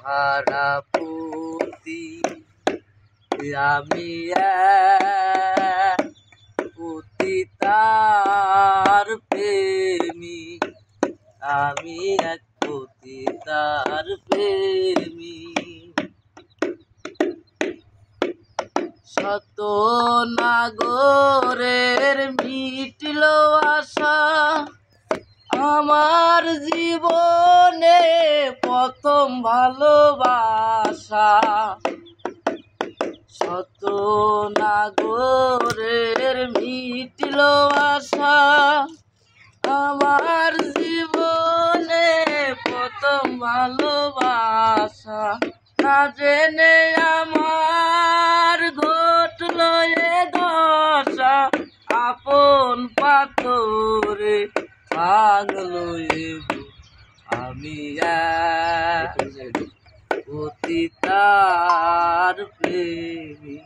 হারা পুতি আমি পতিতার প্রেমী, আমি এক পতিতার প্রেমী। শত নাগরের মিটল আশা, আমার জীবনে প্রথম ভালোবাসা। শত নাগরের মিটল আশা, আমার জীবনে প্রথম ভালোবাসা। না জেনে আমার ঘটল এ দশা, আপন পাথরে ভাঙলো এ বুক। আমি এক পতিতার প্রেমী।